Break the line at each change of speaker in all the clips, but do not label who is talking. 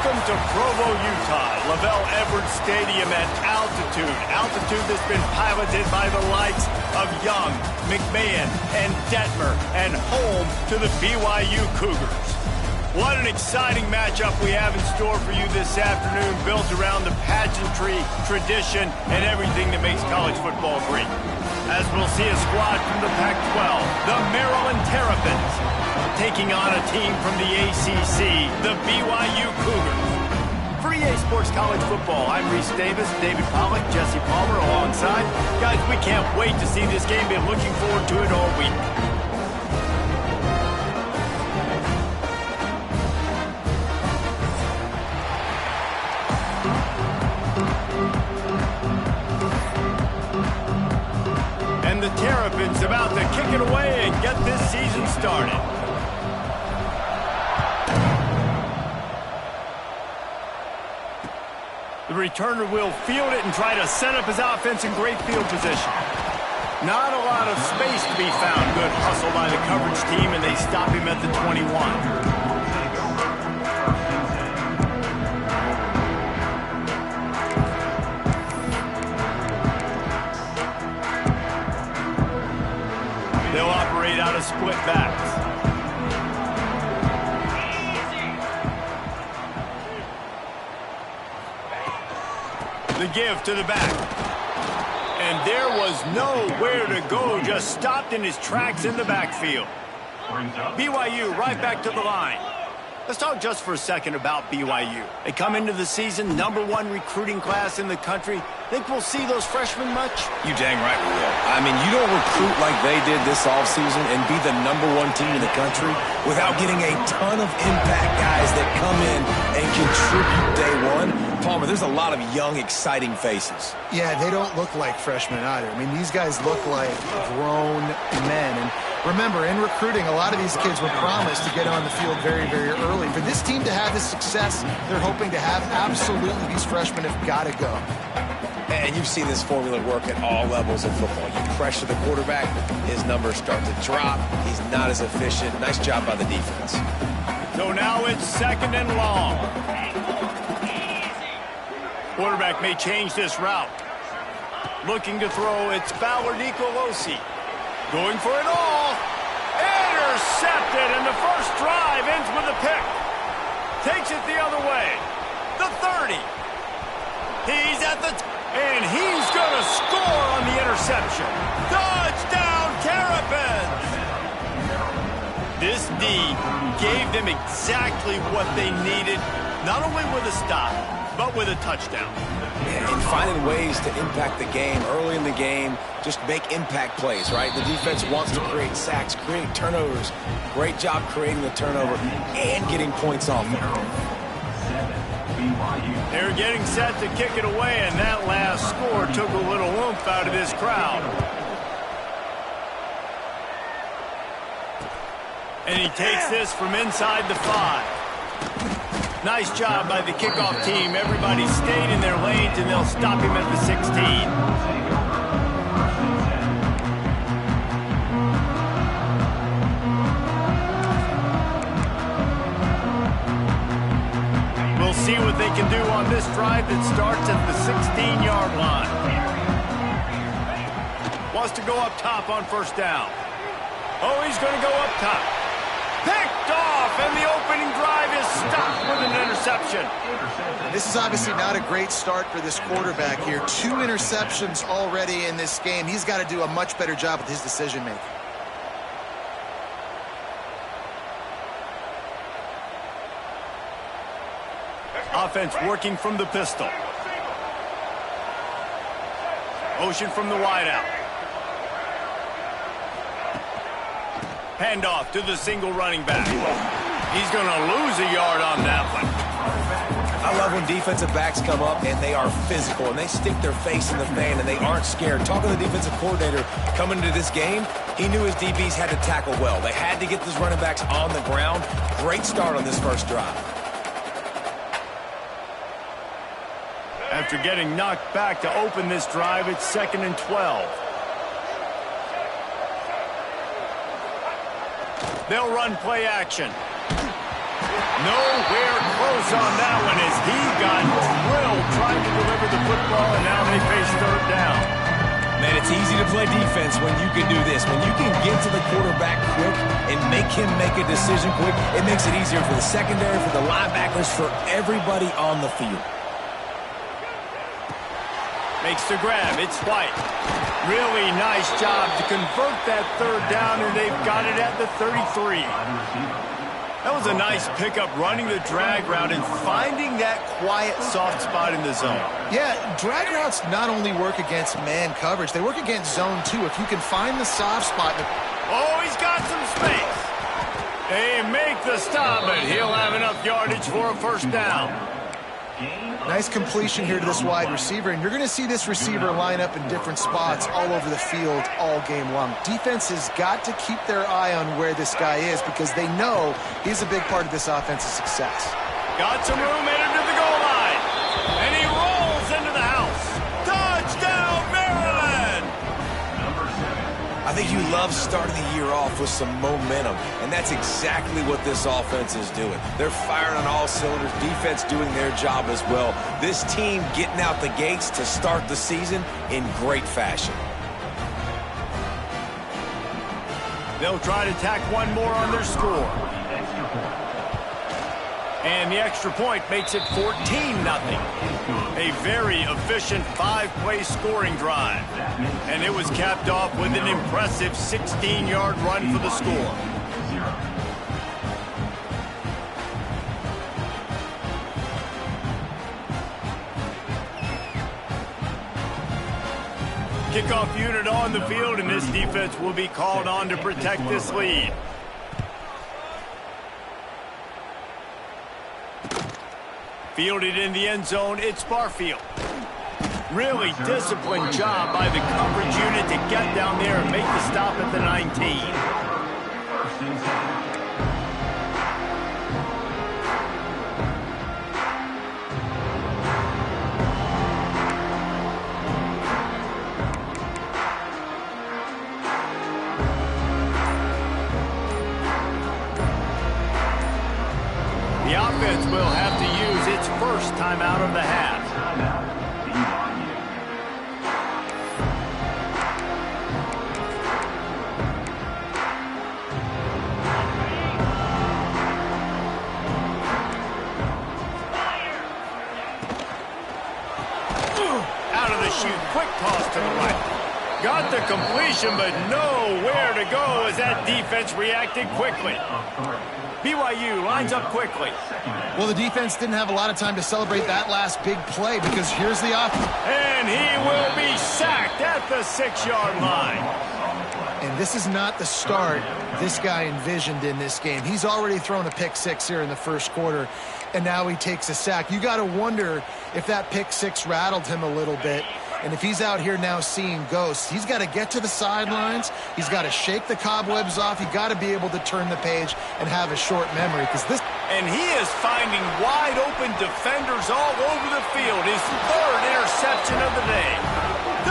Welcome to Provo, Utah, Lavelle Edwards Stadium at altitude. Altitude that's been piloted by the likes of Young, McMahon, and Detmer, and home to the BYU Cougars. What an exciting matchup we have in store for you this afternoon, built around the pageantry, tradition, and everything that makes college football great. As we'll see a squad from the Pac-12, the Maryland Terrapins, taking on a team from the ACC, the BYU Cougars. For EA Sports College Football, I'm Reese Davis, David Pollack, Jesse Palmer alongside. Guys, we can't wait to see this game. Been looking forward to it all week. And the Terrapins about to kick it away and get this season started. The returner will field it and try to set up his offense in great field position. Not a lot of space to be found. Good hustle by the coverage team, and they stop him at the 21. They'll operate out of split backs. The give to the back. And there was nowhere to go, just stopped in his tracks in the backfield. BYU right back to the line. Let's talk just for a second about BYU. They come into the season, #1 recruiting class in the country. Think we'll see those freshmen much?
You dang right we will. I mean, you don't recruit like they did this offseason and be the #1 team in the country without getting a ton of impact guys that come in and contribute day one. Palmer, there's a lot of young, exciting faces.
Yeah, they don't look like freshmen either. I mean, these guys look like grown men. And remember, in recruiting, a lot of these kids were promised to get on the field very, very early. For this team to have the success they're hoping to have, absolutely these freshmen have got to go.
And you've seen this formula work at all levels of football. You pressure the quarterback, his numbers start to drop. He's not as efficient. Nice job by the defense.
So now it's 2nd and long. Quarterback may change this route. Looking to throw, it's Fowler Nicolosi. Going for it all. Intercepted, and the first drive ends with a pick. Takes it the other way. The 30. He's at the... and he's going to score on the interception. Touchdown, Terrapins! This D gave them exactly what they needed, not only with a stop, but with a touchdown.
And finding ways to impact the game early in the game, just make impact plays, right? The defense wants to create sacks, create turnovers. Great job creating the turnover and getting points off of it.
They're getting set to kick it away, and that last score took a little oomph out of this crowd. And he takes this from inside the 5. Nice job by the kickoff team. Everybody stayed in their lanes, and they'll stop him at the 16. We'll see what they can do on this drive that starts at the 16-yard line. Wants to go up top on 1st down. Oh, he's going to go up top. Picked off, and the opening drive is stopped with an interception.
This is obviously not a great start for this quarterback here. 2 interceptions already in this game. He's got to do a much better job with his decision-making.
Offense working from the pistol. Motion from the wideout. Handoff to the single running back. He's going to lose a yard on that one.
I love when defensive backs come up and they are physical and they stick their face in the fan and they aren't scared. Talking to the defensive coordinator coming into this game, he knew his DBs had to tackle well. They had to get those running backs on the ground. Great start on this first drive.
After getting knocked back to open this drive, it's 2nd and 12. They'll run play action. Nowhere close on that one as he got drilled trying to deliver the football, and now they face third down.
Man, it's easy to play defense when you can do this. When you can get to the quarterback quick and make him make a decision quick, it makes it easier for the secondary, for the linebackers, for everybody on the field.
Makes the grab. It's White. Really nice job to convert that third down, and they've got it at the 33. That was a nice pickup, running the drag route and finding that quiet, soft spot in the zone.
Yeah, drag routes not only work against man coverage, they work against zone too. If you can find the soft spot.
Oh, he's got some space. They make the stop, but he'll have enough yardage for a first down.
Nice completion here to this wide receiver, and you're going to see this receiver line up in different spots all over the field all game long. Defense has got to keep their eye on where this guy is because they know he's a big part of this offense's success.
Got some room headed to the goal line, and he rolls into the house. Touchdown, Maryland!
I think you love starting the year off with some momentum, and that's exactly what this offense is doing. They're firing on all cylinders, defense doing their job as well. This team getting out the gates to start the season in great fashion.
They'll try to tack one more on their score. And the extra point makes it 14-0. A very efficient 5-play scoring drive. And it was capped off with an impressive 16-yard run for the score. Kickoff unit on the field, and this defense will be called on to protect this lead. Fielded in the end zone, it's Barfield. Really disciplined job by the coverage unit to get down there and make the stop at the 19. The offense will have to use its first timeout of the half. Out of the chute, quick toss to the right. Got the completion, but nowhere to go as that defense reacted quickly. BYU lines up quickly.
Well, the defense didn't have a lot of time to celebrate that last big play because here's the offense.
And he will be sacked at the 6-yard line.
And this is not the start this guy envisioned in this game. He's already thrown a pick six here in the first quarter, and now he takes a sack. You got to wonder if that pick six rattled him a little bit. And if he's out here now seeing ghosts, he's got to get to the sidelines. He's got to shake the cobwebs off. He's got to be able to turn the page and have a short memory because this.
And he is finding wide open defenders all over the field. His third interception of the day.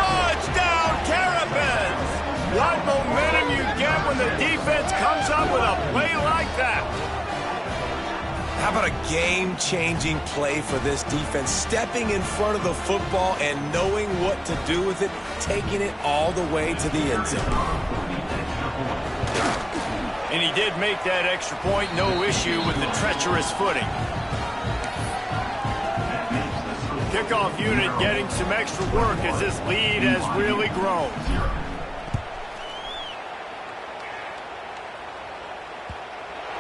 Touchdown, Terrapins! What momentum you get when the defense comes up with a play like that.
How about a game-changing play for this defense? Stepping in front of the football and knowing what to do with it, taking it all the way to the end zone.
And he did make that extra point, no issue with the treacherous footing. Kickoff unit getting some extra work as this lead has really grown.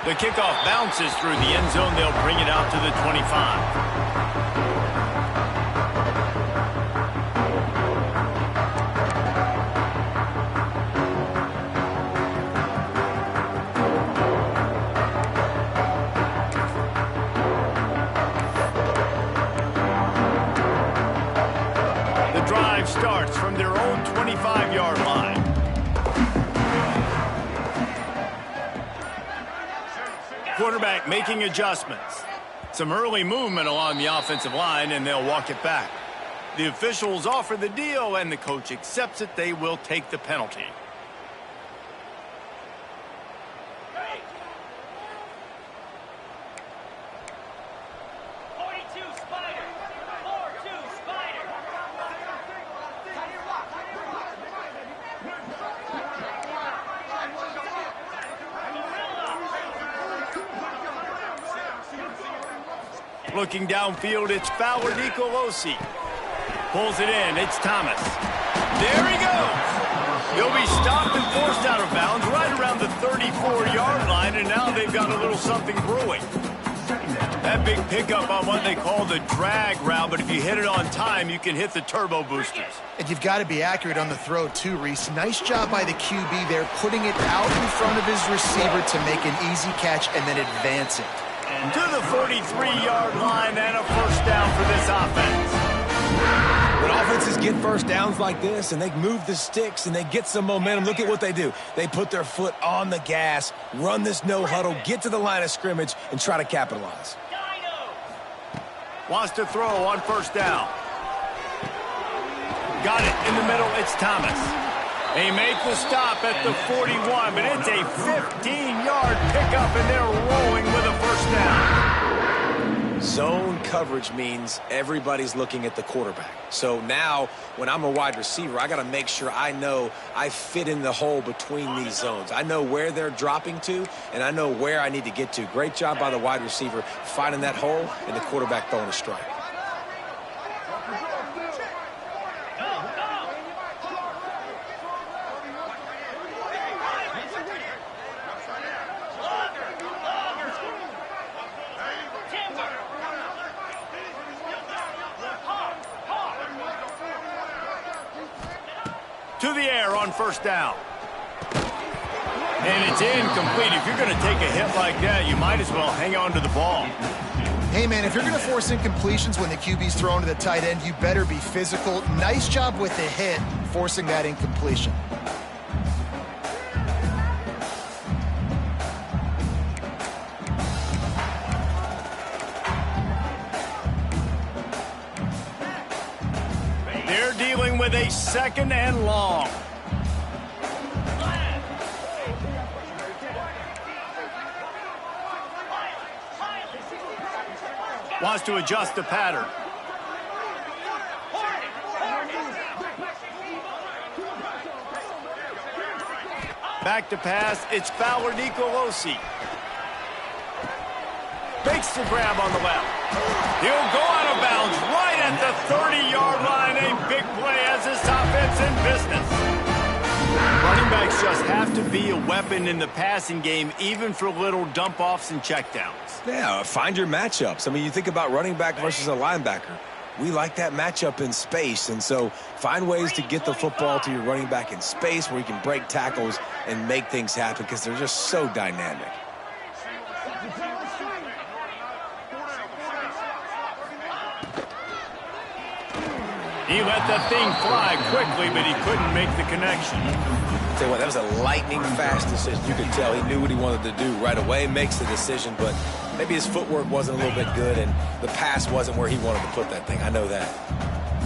The kickoff bounces through the end zone. They'll bring it out to the 25. The drive starts from their own 25-yard line. Quarterback making adjustments. Some early movement along the offensive line, and they'll walk it back. The officials offer the deal, and the coach accepts it. They will take the penalty. looking downfield, it's Fowler Nicolosi. Pulls it in, it's Thomas. There he goes. He'll be stopped and forced out of bounds right around the 34-yard line, and now they've got a little something brewing. That big pickup on what they call the drag route, but if you hit it on time, you can hit the turbo boosters.
And you've got to be accurate on the throw, too, Reese. Nice job by the QB there, putting it out in front of his receiver to make an easy catch and then advance it.
To the 43-yard line and a first down for this offense.
When offenses get first downs like this and they move the sticks and they get some momentum, look at what they do. They put their foot on the gas, run this no huddle, get to the line of scrimmage, and try to capitalize.
Wants to throw on first down. Got it in the middle, it's Thomas. They make the stop at the 41, but it's a 15-yard pickup, and they're rolling with a first down.
Zone coverage means everybody's looking at the quarterback. So now, when I'm a wide receiver, I got to make sure I know I fit in the hole between these zones. I know where they're dropping to, and I know where I need to get to. Great job by the wide receiver finding that hole, and the quarterback throwing a strike.
To the air on first down. And it's incomplete. If you're going to take a hit like that, you might as well hang on to the ball.
Hey, man, if you're going to force incompletions when the QB's thrown to the tight end, you better be physical. Nice job with the hit, forcing that incompletion.
They're dealing with a second and long. Wants to adjust the pattern. Back to pass, it's Fowler Nicolosi. Makes the grab on the left. He'll go out of bounds right at the 30-yard line. A big play as this offense in business. Running backs just have to be a weapon in the passing game, even for little dump-offs and checkdowns.
Yeah, find your matchups. I mean, you think about running back versus a linebacker. We like that matchup in space, and so find ways to get the football to your running back in space where you can break tackles and make things happen because they're just so dynamic.
He let that thing fly quickly, but he couldn't make the connection.
Tell you what, that was a lightning-fast decision. You could tell he knew what he wanted to do right away, makes the decision, but maybe his footwork wasn't a little bit good, and the pass wasn't where he wanted to put that thing. I know that.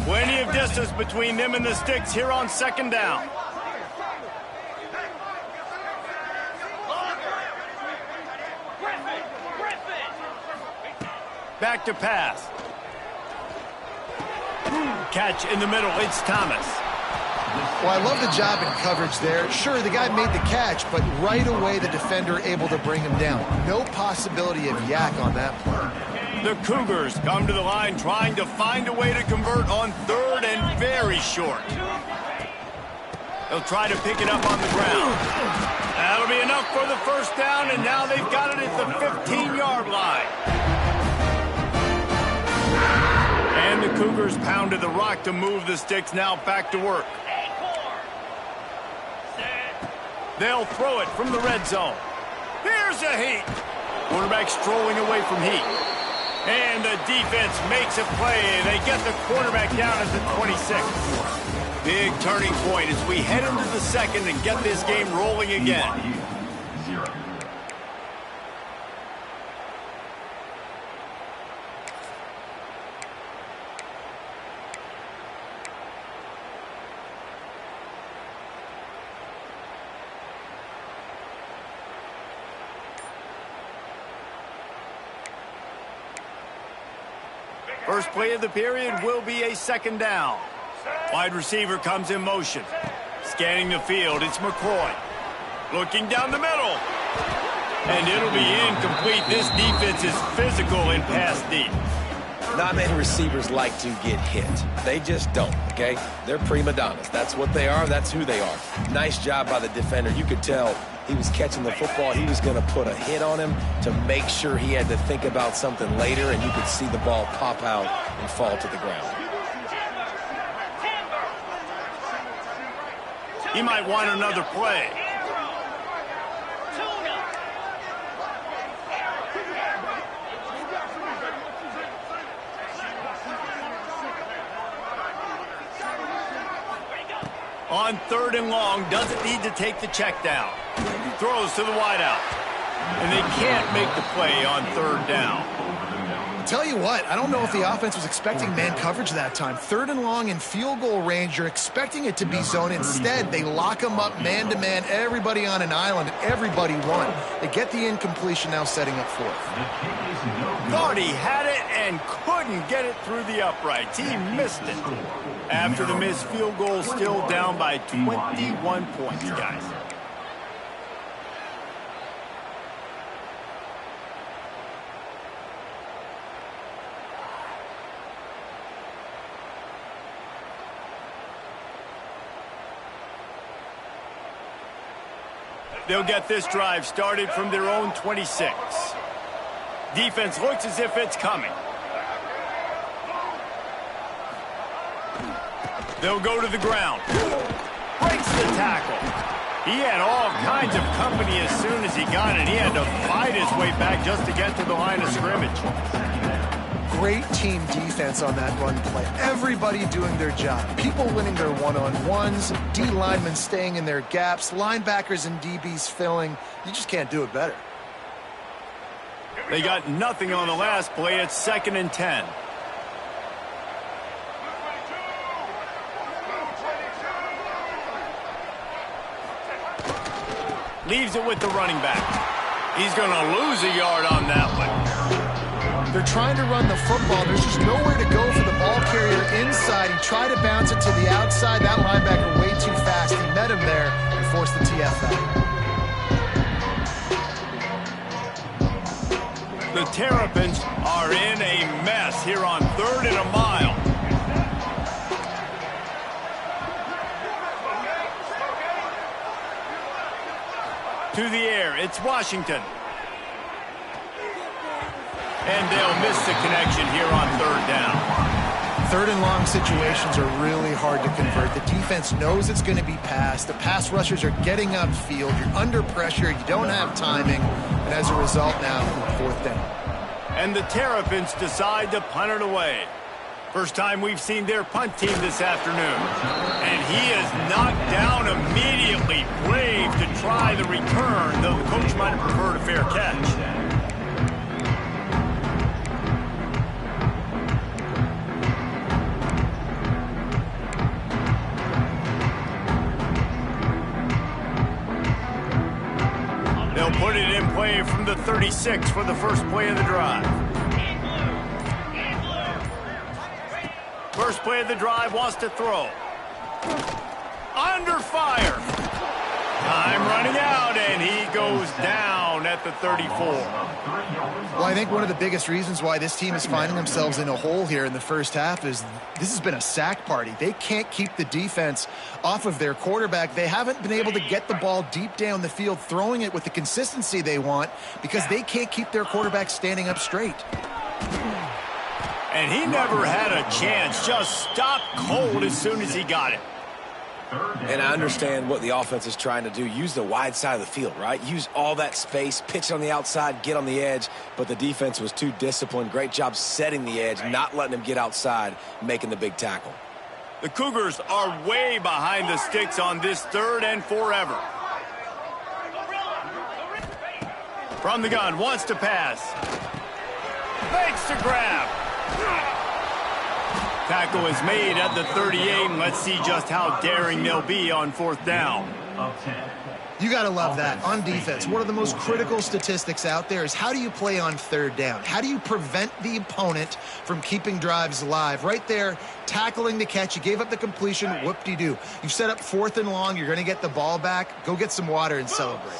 Plenty of distance between them and the sticks here on second down. Back to pass. Catch in the middle, it's Thomas.
Well, I love the job in coverage there. Sure, the guy made the catch, but right away the defender able to bring him down. No possibility of yak on that play.
The Cougars come to the line trying to find a way to convert on third and very short. They'll try to pick it up on the ground. That'll be enough for the first down, and now they've got it at the 15-yard line. And the Cougars pounded the rock to move the sticks, now back to work. They'll throw it from the red zone. Here's a heat. Quarterback strolling away from heat. And the defense makes a play. They get the quarterback down at the 26. Big turning point as we head into the second and get this game rolling again. First play of the period will be a second down. Wide receiver comes in motion. Scanning the field, it's McCoy. Looking down the middle. And it'll be incomplete. This defense is physical in pass deep.
Not many receivers like to get hit. They just don't, okay? They're prima donnas. That's what they are. That's who they are. Nice job by the defender. You could tell he was catching the football. He was going to put a hit on him to make sure he had to think about something later, and you could see the ball pop out and fall to the ground.
He might want another play. On 3rd and long, doesn't need to take the check down. Throws to the wideout. And they can't make the play on 3rd down.
Tell you what, I don't know if the offense was expecting man coverage that time. 3rd and long in field goal range, you're expecting it to be zone. Instead, they lock them up man-to-man, everybody on an island, everybody won. They get the incompletion, now setting up 4th.
Thought he had it and couldn't get it through the uprights. He missed it. After the missed field goal, still down by 21 points, guys. They'll get this drive started from their own 26. Defense looks as if it's coming. They'll go to the ground. Breaks the tackle. He had all kinds of company as soon as he got it. He had to fight his way back just to get to the line of scrimmage.
Great team defense on that run play. Everybody doing their job. People winning their one-on-ones, D linemen staying in their gaps, linebackers and DBs filling. You just can't do it better.
They got nothing on the last play. It's 2nd and 10. Leaves it with the running back. He's going to lose a yard on that one.
They're trying to run the football. There's just nowhere to go for the ball carrier inside. He tried to bounce it to the outside. That linebacker way too fast. He met him there and forced the TFL.
The Terrapins are in a mess here on 3rd and a mile. To the air, it's Washington. And they'll miss the connection here on 3rd down.
3rd and long situations are really hard to convert. The defense knows it's going to be passed. The pass rushers are getting upfield. You're under pressure. You don't have timing. And as a result now, 4th down.
And the Terrapins decide to punt it away. First time we've seen their punt team this afternoon. And he is knocked down immediately. Brave to try the return, though the coach might have preferred a fair catch. They'll put it in play from the 36 for the first play of the drive. First play of the drive, wants to throw. Under fire. Time running out, and he goes down at the 34.
Well, I think one of the biggest reasons why this team is finding themselves in a hole here in the first half is this has been a sack party. They can't keep the defense off of their quarterback. They haven't been able to get the ball deep down the field, throwing it with the consistency they want because they can't keep their quarterback standing up straight.
And he never had a chance, just stopped cold as soon as he got it.
And I understand what the offense is trying to do. Use the wide side of the field, right? Use all that space, pitch on the outside, get on the edge. But the defense was too disciplined. Great job setting the edge, not letting him get outside, making the big tackle.
The Cougars are way behind the sticks on this 3rd and forever. From the gun, wants to pass. Fakes to grab. Tackle is made at the 38, and let's see just how daring they'll be on 4th down.
You got to love that. On defense, one of the most critical statistics out there is how do you play on 3rd down? How do you prevent the opponent from keeping drives alive? Right there, tackling the catch. You gave up the completion. Whoop-de-doo. You've set up 4th and long. You're going to get the ball back. Go get some water and celebrate.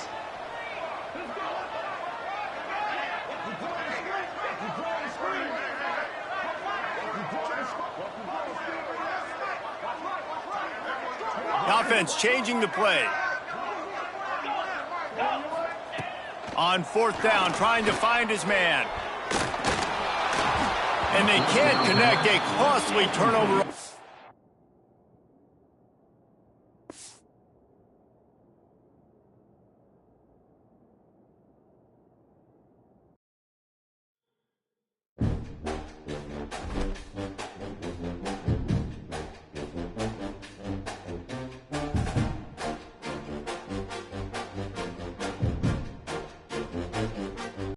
offense changing the play. On 4th down, trying to find his man. And they can't connect. A costly turnover.